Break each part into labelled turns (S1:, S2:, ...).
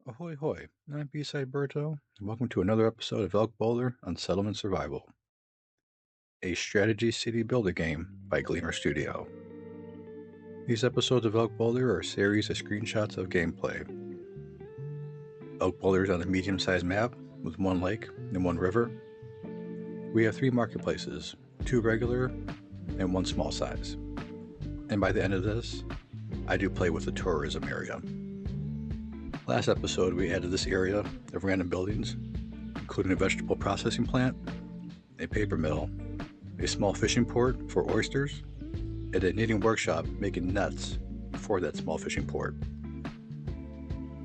S1: Ahoy hoy, I'm B-Side Berto, and welcome to another episode of Elk Boulder on Settlement Survival, a strategy city builder game by Gleaner Studio. These episodes of Elk Boulder are a series of screenshots of gameplay. Elk Boulder is on a medium-sized map with one lake and one river. We have 3 marketplaces, 2 regular and 1 small size. And by the end of this, I do play with the tourism area. Last episode, we added this area of random buildings, including a vegetable processing plant, a paper mill, a small fishing port for oysters, and a knitting workshop making nets for that small fishing port.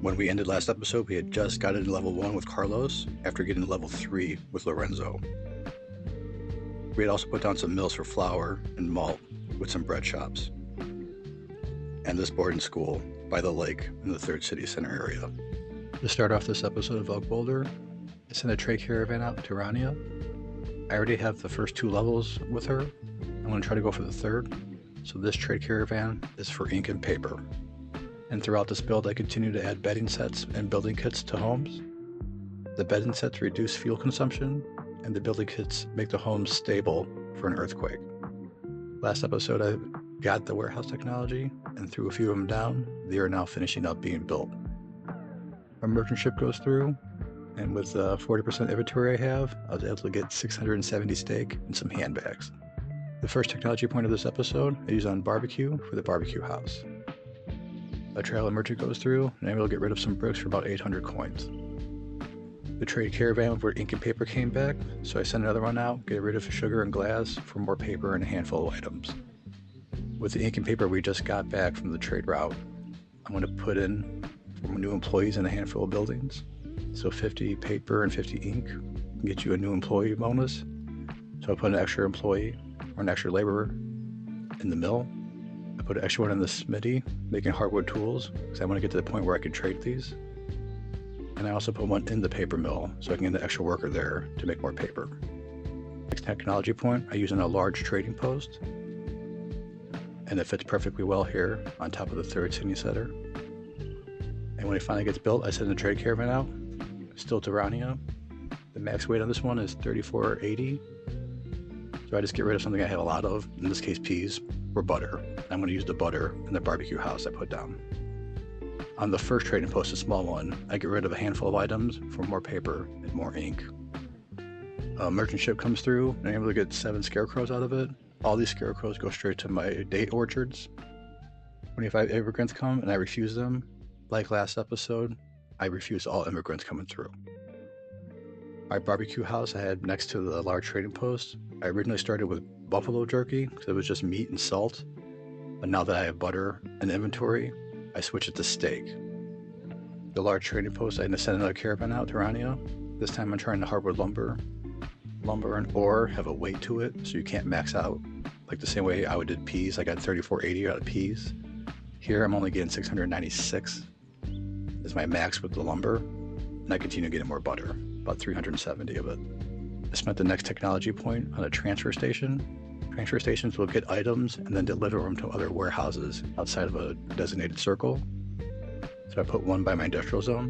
S1: When we ended last episode, we had just gotten to level 1 with Carlos after getting to level 3 with Lorenzo. We had also put down some mills for flour and malt with some bread shops, and this boarding school by the lake in the third city center area. To start off this episode of Elk Boulder, I sent a trade caravan out to Rania. I already have the first 2 levels with her. I'm going to try to go for the third. So this trade caravan is for ink and paper. And throughout this build, I continue to add bedding sets and building kits to homes. The bedding sets reduce fuel consumption, and the building kits make the homes stable for an earthquake. Last episode, I got the warehouse technology and threw a few of them down. They are now finishing up being built. Our merchant ship goes through, and with the 40% inventory I have, I was able to get 670 steak and some handbags. The first technology point of this episode I use on barbecue for the barbecue house. A trailer merchant goes through, and I'm able to get rid of some bricks for about 800 coins. The trade caravan where ink and paper came back, so I sent another one out, get rid of sugar and glass for more paper and a handful of items. With the ink and paper we just got back from the trade route, I'm going to put in for new employees in a handful of buildings. So 50 paper and 50 ink can get you a new employee bonus. So I put an extra employee or an extra laborer in the mill. I put an extra one in the smithy, making hardwood tools, because I want to get to the point where I can trade these. And I also put one in the paper mill, so I can get an extra worker there to make more paper. Next technology point, I use in a large trading post. And it fits perfectly well here on top of the third city center. And when it finally gets built, I send the trade caravan out, still to Rania. The max weight on this one is 3480. So I just get rid of something I have a lot of, in this case peas, or butter. I'm going to use the butter in the barbecue house I put down. On the first trading post, a small one, I get rid of a handful of items for more paper and more ink. A merchant ship comes through, and I'm able to get 7 scarecrows out of it. All these scarecrows go straight to my date orchards. 25 immigrants come and I refuse them. Like last episode, I refused all immigrants coming through. My barbecue house I had next to the large trading post. I originally started with buffalo jerky because it was just meat and salt. But now that I have butter and inventory, I switched it to steak. The large trading post, I had to send another caravan out to Rania. This time I'm trying to hardwood lumber and ore have a weight to it, so you can't max out. Like the same way I would did peas, I got 3480 out of peas. Here I'm only getting 696 is my max with the lumber, and I continue getting more butter, about 370 of it. I spent the next technology point on a transfer station. Transfer stations will get items and then deliver them to other warehouses outside of a designated circle. So I put one by my industrial zone,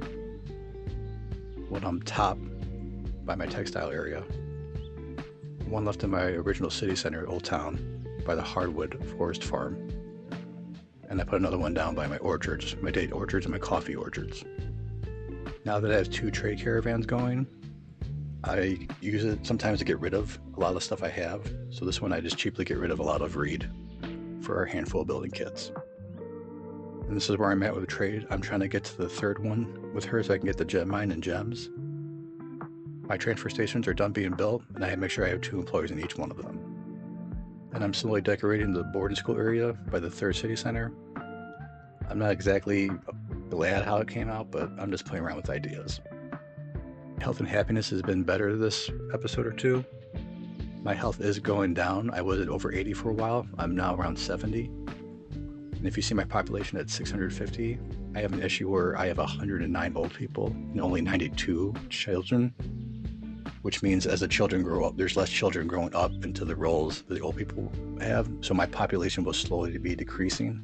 S1: one on top by my textile area, one left in my original city center, Old Town, by the hardwood forest farm. And I put another one down by my orchards, my date orchards and my coffee orchards. Now that I have 2 trade caravans going, I use it sometimes to get rid of a lot of the stuff I have. So this one I just cheaply get rid of a lot of reed for a handful of building kits. And this is where I'm at with the trade. I'm trying to get to the third one with her so I can get the gem mine and gems. My transfer stations are done being built, and I make sure I have 2 employees in each one of them. And I'm slowly decorating the boarding school area by the third city center. I'm not exactly glad how it came out, but I'm just playing around with ideas. Health and happiness has been better this episode or 2. My health is going down. I was at over 80 for a while. I'm now around 70. And if you see my population at 650, I have an issue where I have 109 old people and only 92 children. Which means as the children grow up, there's less children growing up into the roles that the old people have. So my population will slowly be decreasing,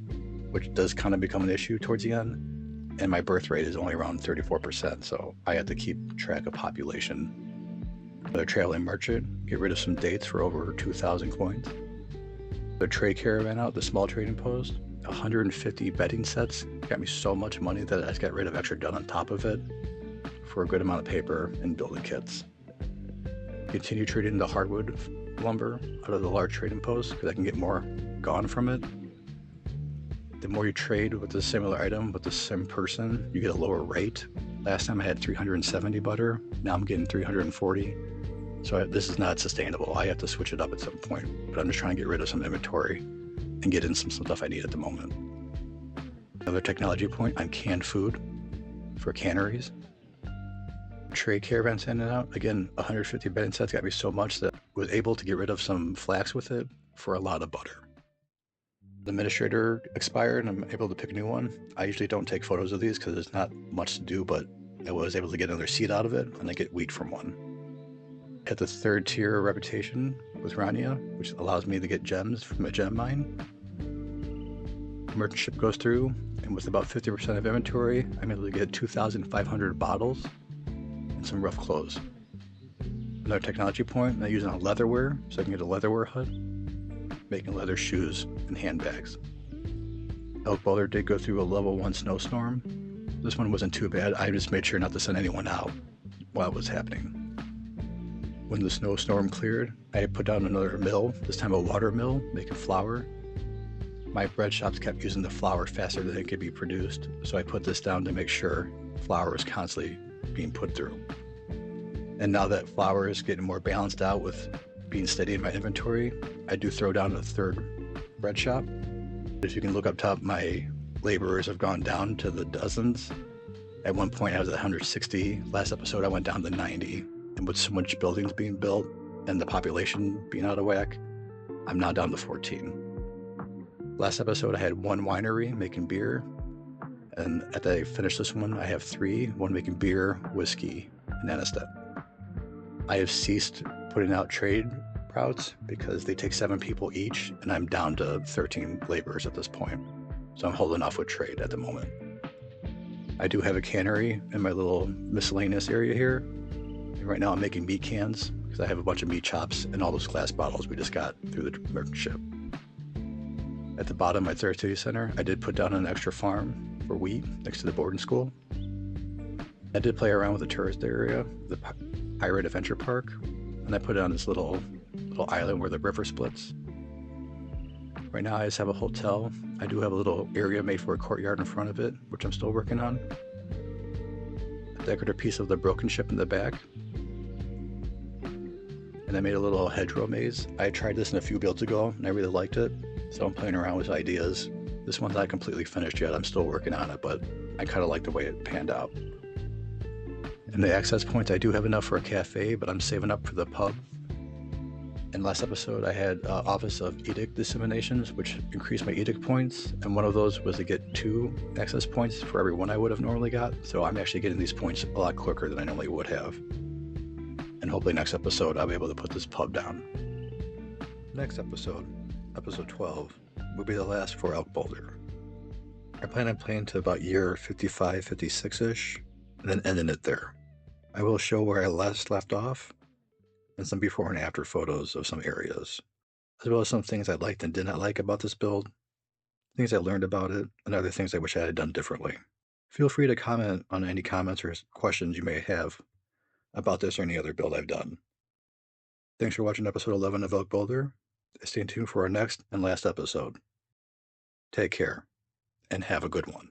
S1: which does kind of become an issue towards the end. and my birth rate is only around 34%, so I have to keep track of population. The traveling merchant, get rid of some dates for over 2,000 coins. The trade caravan out, the small trading post, 150 betting sets, got me so much money that I just got rid of extra done on top of it for a good amount of paper and building kits. Continue trading the hardwood lumber out of the large trading post because I can get more gone from it. The more you trade with a similar item with the same person, you get a lower rate. Last time I had 370 butter, now I'm getting 340. So this is not sustainable. I have to switch it up at some point, but I'm just trying to get rid of some inventory and get in some stuff I need at the moment. Another technology point on canned food for canneries. Trade caravan sending out, again, 150 bedding sets got me so much that I was able to get rid of some flax with it for a lot of butter. The administrator expired and I'm able to pick a new one. I usually don't take photos of these because there's not much to do, but I was able to get another seed out of it and I get wheat from one. Hit the 3rd tier reputation with Rania, which allows me to get gems from a gem mine. Merchant ship goes through, and with about 50% of inventory, I'm able to get 2,500 bottles and some rough clothes. Another technology point, I'm using a leatherware, so I can get a leatherware hut, making leather shoes and handbags. Elk Boulder did go through a level 1 snowstorm. This one wasn't too bad. I just made sure not to send anyone out while it was happening. When the snowstorm cleared, I put down another mill, this time a water mill, making flour. My bread shops kept using the flour faster than it could be produced, so I put this down to make sure flour is constantly being put through. And now that flour is getting more balanced out with being steady in my inventory, I do throw down a 3rd bread shop. As you can look up top, my laborers have gone down to the dozens. At one point I was at 160. Last episode I went down to 90. And with so much buildings being built and the population being out of whack, I'm now down to 14. Last episode I had 1 winery making beer, and after I finish this one I have 3, one making beer, whiskey, and anisette. I have ceased putting out trade routes because they take 7 people each, and I'm down to 13 laborers at this point, so I'm holding off with trade at the moment. I do have a cannery in my little miscellaneous area here. Right now I'm making meat cans because I have a bunch of meat chops and all those glass bottles we just got through the merchant ship. At the bottom of my 3rd city center, I did put down an extra farm for wheat next to the boarding school. I did play around with the tourist area, the Pirate Adventure Park, and I put it on this little island where the river splits. Right now I just have a hotel. I do have a little area made for a courtyard in front of it, which I'm still working on. A decorative piece of the broken ship in the back. And I made a little hedgerow maze. I tried this in a few builds ago and I really liked it, so I'm playing around with ideas. This one's not completely finished yet, I'm still working on it, but I kind of like the way it panned out. And the access points, I do have enough for a cafe, but I'm saving up for the pub. In last episode I had Office of Edict Disseminations, which increased my edict points, and one of those was to get 2 access points for every one I would have normally got, so I'm actually getting these points a lot quicker than I normally would have. And hopefully next episode I'll be able to put this pub down. Next episode, episode 12, will be the last for Elk Boulder. I plan on playing to about year 55, 56-ish, and then ending it there. I will show where I last left off, and some before and after photos of some areas, as well as some things I liked and did not like about this build, things I learned about it, and other things I wish I had done differently. Feel free to comment on any comments or questions you may have about this or any other build I've done. Thanks for watching episode 11 of Elk Boulder. Stay tuned for our next and last episode. Take care, and have a good one.